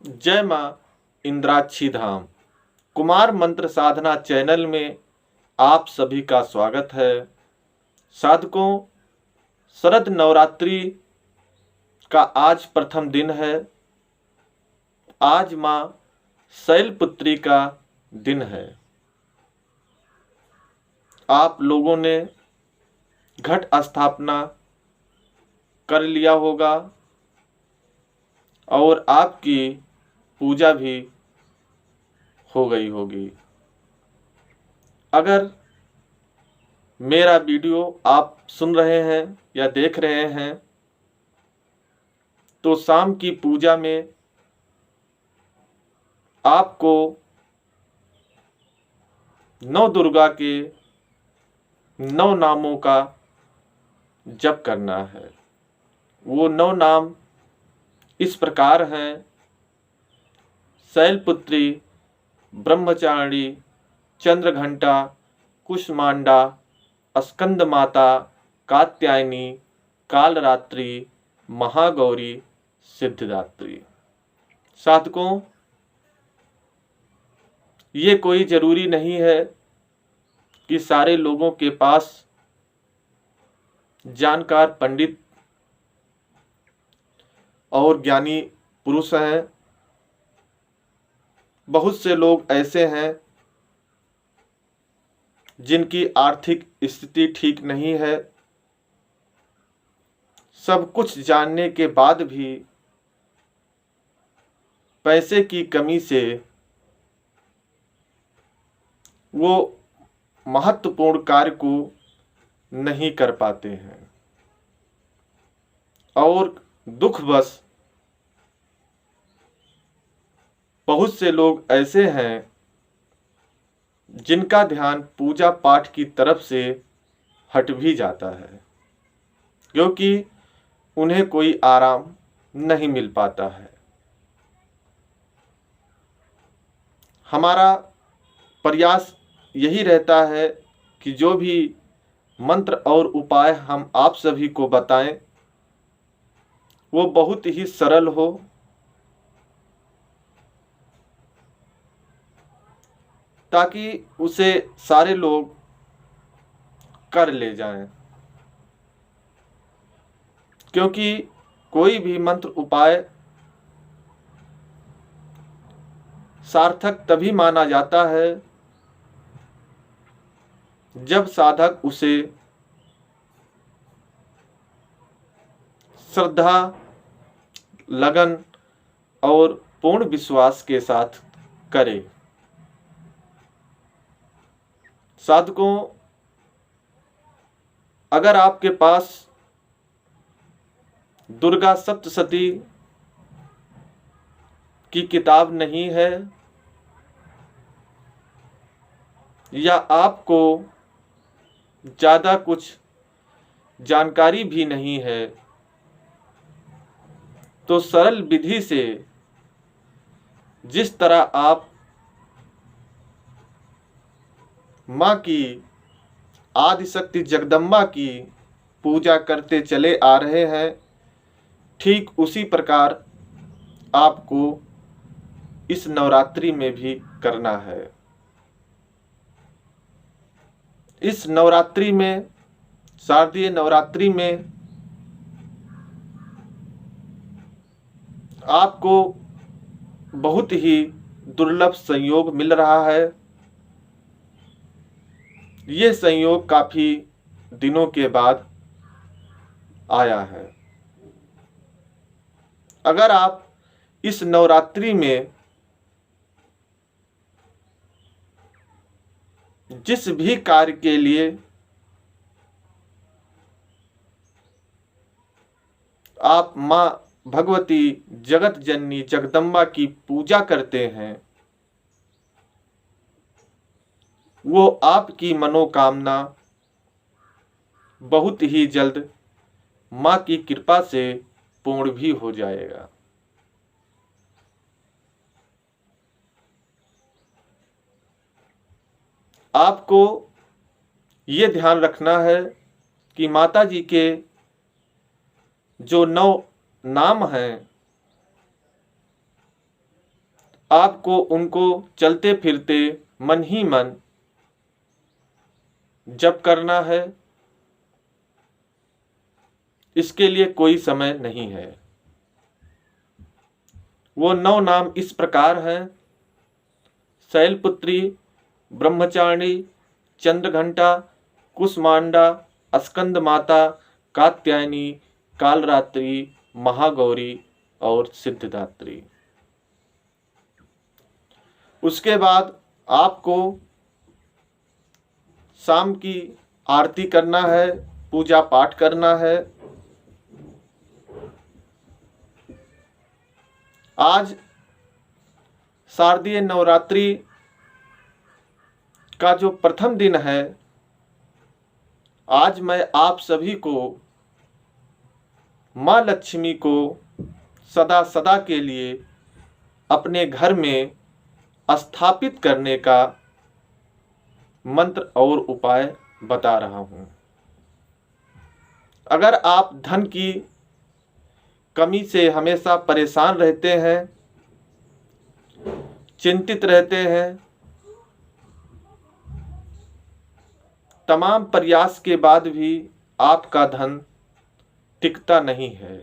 जय मां इंद्राक्षी धाम। कुमार मंत्र साधना चैनल में आप सभी का स्वागत है। साधकों, शरद नवरात्रि का आज प्रथम दिन है। आज मां शैलपुत्री का दिन है। आप लोगों ने घट स्थापना कर लिया होगा और आपकी पूजा भी हो गई होगी। अगर मेरा वीडियो आप सुन रहे हैं या देख रहे हैं तो शाम की पूजा में आपको नौ दुर्गा के 9 नामों का जप करना है। वो 9 नाम इस प्रकार हैं: शैलपुत्री, ब्रह्मचारिणी, चंद्रघंटा, कुष्मांडा, स्कंद माता, कात्यायनी, कालरात्रि, महागौरी, सिद्धिदात्री। साधकों, ये कोई जरूरी नहीं है कि सारे लोगों के पास जानकार पंडित और ज्ञानी पुरुष हैं। बहुत से लोग ऐसे हैं जिनकी आर्थिक स्थिति ठीक नहीं है। सब कुछ जानने के बाद भी पैसे की कमी से वो महत्वपूर्ण कार्य को नहीं कर पाते हैं और दुखवश बहुत से लोग ऐसे हैं जिनका ध्यान पूजा पाठ की तरफ से हट भी जाता है क्योंकि उन्हें कोई आराम नहीं मिल पाता है। हमारा प्रयास यही रहता है कि जो भी मंत्र और उपाय हम आप सभी को बताएं वो बहुत ही सरल हो, ताकि उसे सारे लोग कर ले जाएं। क्योंकि कोई भी मंत्र उपाय सार्थक तभी माना जाता है जब साधक उसे श्रद्धा, लगन और पूर्ण विश्वास के साथ करे। साधकों, अगर आपके पास दुर्गा सप्तशती की किताब नहीं है या आपको ज़्यादा कुछ जानकारी भी नहीं है तो सरल विधि से जिस तरह आप माँ की, आदिशक्ति जगदम्बा की पूजा करते चले आ रहे हैं, ठीक उसी प्रकार आपको इस नवरात्रि में भी करना है। इस नवरात्रि में, शारदीय नवरात्रि में आपको बहुत ही दुर्लभ संयोग मिल रहा है। ये संयोग काफी दिनों के बाद आया है। अगर आप इस नवरात्रि में जिस भी कार्य के लिए आप माँ भगवती जगत जननी जगदम्बा की पूजा करते हैं, वो आपकी मनोकामना बहुत ही जल्द माँ की कृपा से पूर्ण भी हो जाएगा। आपको ये ध्यान रखना है कि माता जी के जो 9 नाम हैं आपको उनको चलते फिरते मन ही मन जप करना है। इसके लिए कोई समय नहीं है। वो 9 नाम इस प्रकार हैं: शैलपुत्री, ब्रह्मचारिणी, चंद्रघंटा, कुसमांडा, स्कंद माता, कात्यायनी, कालरात्रि, महागौरी और सिद्धिदात्री। उसके बाद आपको शाम की आरती करना है, पूजा पाठ करना है। आज शारदीय नवरात्रि का जो प्रथम दिन है, आज मैं आप सभी को माँ लक्ष्मी को सदा सदा के लिए अपने घर में स्थापित करने का मंत्र और उपाय बता रहा हूँ। अगर आप धन की कमी से हमेशा परेशान रहते हैं, चिंतित रहते हैं, तमाम प्रयास के बाद भी आपका धन टिकता नहीं है,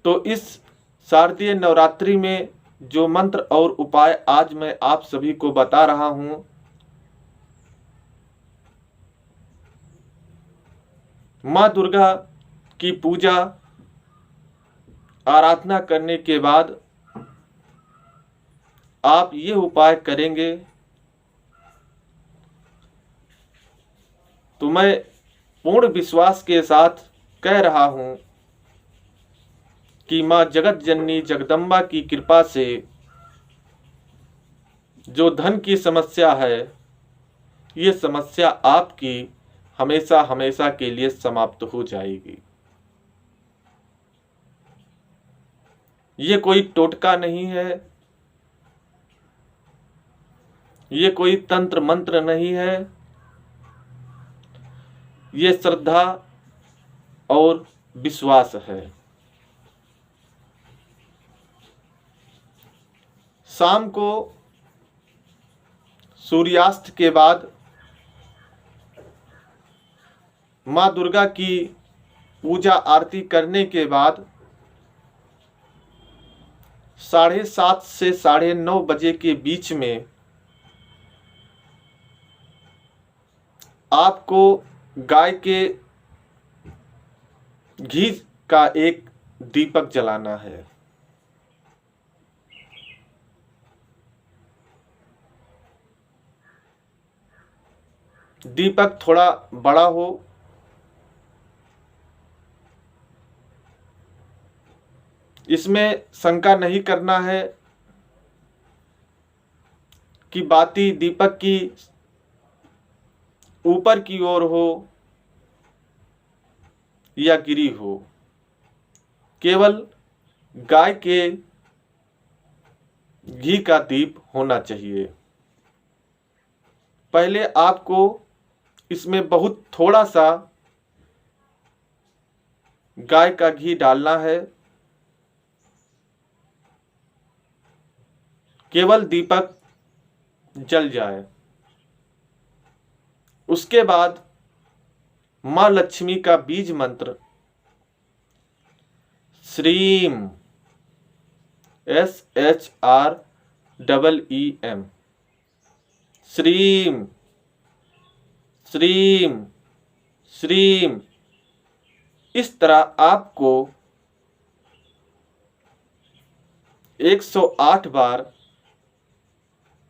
तो इस शारदीय नवरात्रि में जो मंत्र और उपाय आज मैं आप सभी को बता रहा हूं, माँ दुर्गा की पूजा आराधना करने के बाद आप ये उपाय करेंगे तो मैं पूर्ण विश्वास के साथ कह रहा हूं कि माँ जगत जननी जगदम्बा की कृपा से जो धन की समस्या है, ये समस्या आपकी हमेशा हमेशा के लिए समाप्त हो जाएगी। ये कोई टोटका नहीं है, ये कोई तंत्र मंत्र नहीं है, ये श्रद्धा और विश्वास है। शाम को सूर्यास्त के बाद माँ दुर्गा की पूजा आरती करने के बाद 7:30 से 9:30 बजे के बीच में आपको गाय के घी का एक दीपक जलाना है। दीपक थोड़ा बड़ा हो, इसमें शंका नहीं करना है कि बाती दीपक की ऊपर की ओर हो या गिरी हो, केवल गाय के घी का दीप होना चाहिए। पहले आपको इसमें बहुत थोड़ा सा गाय का घी डालना है, केवल दीपक जल जाए। उसके बाद माँ लक्ष्मी का बीज मंत्र श्रीम SHREEM श्रीम श्रीम श्रीम, इस तरह आपको 108 बार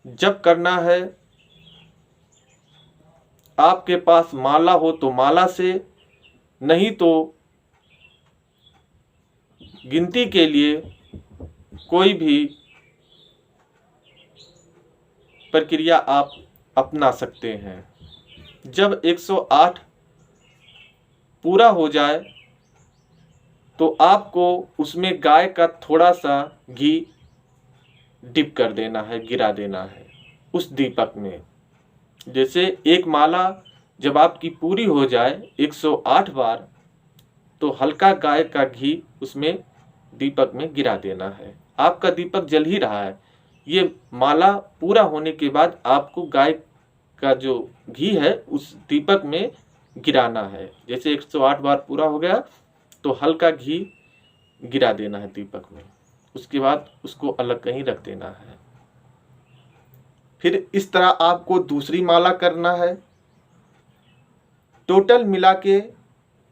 जप करना है। आपके पास माला हो तो माला से, नहीं तो गिनती के लिए कोई भी प्रक्रिया आप अपना सकते हैं। जब 108 पूरा हो जाए तो आपको उसमें गाय का थोड़ा सा घी डिप कर देना है, गिरा देना है उस दीपक में। जैसे एक माला जब आपकी पूरी हो जाए 108 बार, तो हल्का गाय का घी उसमें दीपक में गिरा देना है। आपका दीपक जल ही रहा है, ये माला पूरा होने के बाद आपको गाय का जो घी है उस दीपक में गिराना है। जैसे 108 बार पूरा हो गया तो हल्का घी गिरा देना है दीपक में, उसके बाद उसको अलग कहीं रख देना है। फिर इस तरह आपको दूसरी माला करना है। टोटल मिला के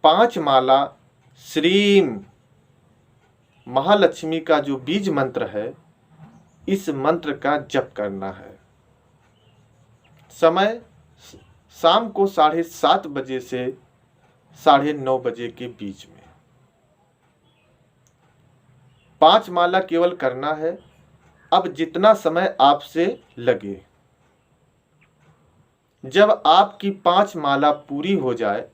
5 माला श्रीम महालक्ष्मी का जो बीज मंत्र है इस मंत्र का जप करना है। समय शाम को 7:30 बजे से 9:30 बजे के बीच में 5 माला केवल करना है। अब जितना समय आपसे लगे, जब आपकी 5 माला पूरी हो जाए,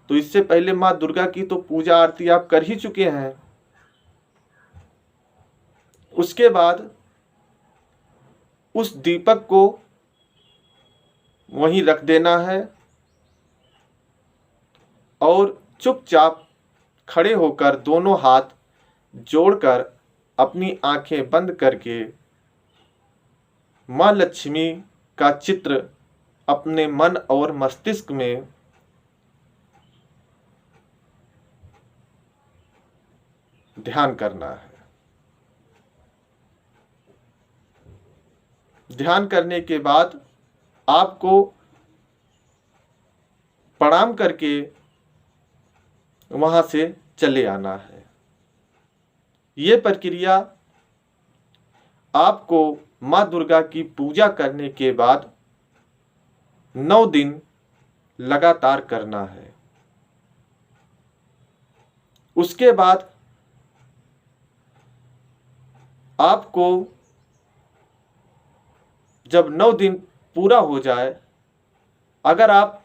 तो इससे पहले माँ दुर्गा की तो पूजा आरती आप कर ही चुके हैं। उसके बाद उस दीपक को वहीं रख देना है और चुपचाप खड़े होकर दोनों हाथ जोड़कर अपनी आंखें बंद करके माँ लक्ष्मी का चित्र अपने मन और मस्तिष्क में ध्यान करना है। ध्यान करने के बाद आपको प्रणाम करके वहां से चले आना है। ये प्रक्रिया आपको माँ दुर्गा की पूजा करने के बाद 9 दिन लगातार करना है। उसके बाद आपको जब 9 दिन पूरा हो जाए, अगर आप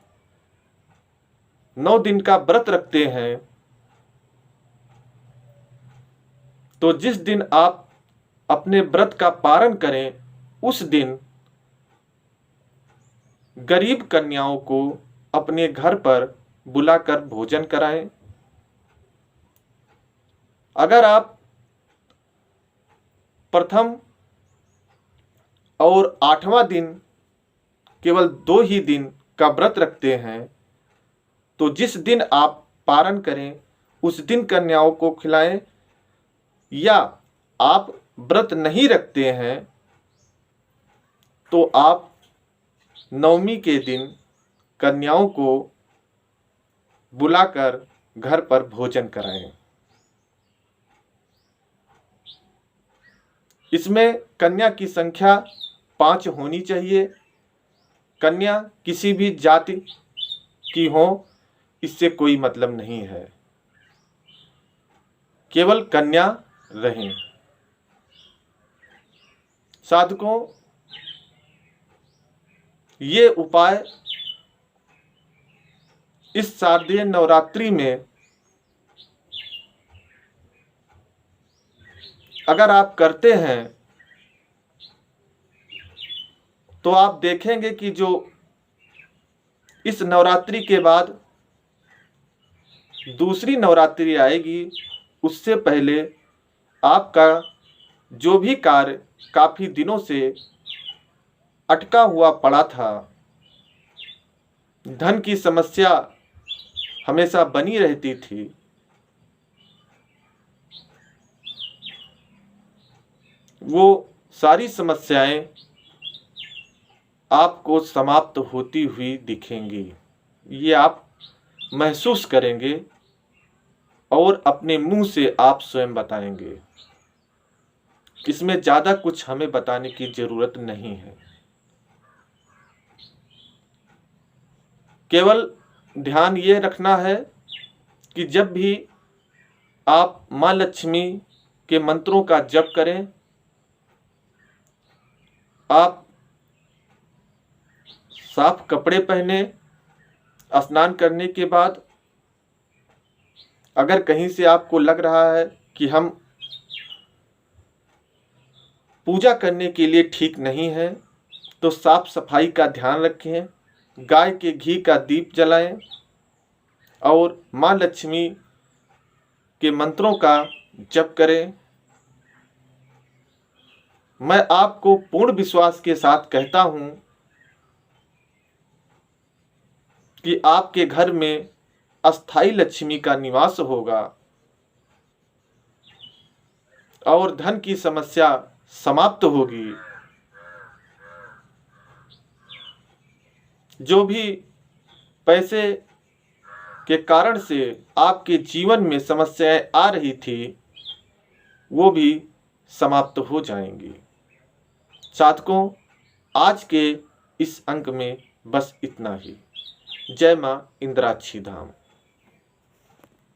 9 दिन का व्रत रखते हैं तो जिस दिन आप अपने व्रत का पारण करें उस दिन गरीब कन्याओं को अपने घर पर बुलाकर भोजन कराएं। अगर आप प्रथम और 8वां दिन केवल 2 ही दिन का व्रत रखते हैं तो जिस दिन आप पारण करें उस दिन कन्याओं को खिलाएं, या आप व्रत नहीं रखते हैं तो आप 9वीं के दिन कन्याओं को बुलाकर घर पर भोजन कराएं। इसमें कन्या की संख्या 5 होनी चाहिए। कन्या किसी भी जाति की हो इससे कोई मतलब नहीं है, केवल कन्या रहें। साधकों, ये उपाय इस शारदीय नवरात्रि में अगर आप करते हैं तो आप देखेंगे कि जो इस नवरात्रि के बाद दूसरी नवरात्रि आएगी उससे पहले आपका जो भी कार्य काफी दिनों से अटका हुआ पड़ा था, धन की समस्या हमेशा बनी रहती थी, वो सारी समस्याएं आपको समाप्त होती हुई दिखेंगी। ये आप महसूस करेंगे और अपने मुंह से आप स्वयं बताएंगे। इसमें ज़्यादा कुछ हमें बताने की ज़रूरत नहीं है। केवल ध्यान ये रखना है कि जब भी आप माँ लक्ष्मी के मंत्रों का जप करें, आप साफ कपड़े पहने। स्नान करने के बाद अगर कहीं से आपको लग रहा है कि हम पूजा करने के लिए ठीक नहीं है तो साफ सफाई का ध्यान रखें। गाय के घी का दीप जलाएं और माँ लक्ष्मी के मंत्रों का जप करें। मैं आपको पूर्ण विश्वास के साथ कहता हूं कि आपके घर में अस्थाई लक्ष्मी का निवास होगा और धन की समस्या समाप्त होगी। जो भी पैसे के कारण से आपके जीवन में समस्याएं आ रही थी वो भी समाप्त हो जाएंगी। साधकों, आज के इस अंक में बस इतना ही। जय मां इंद्राक्षी धाम।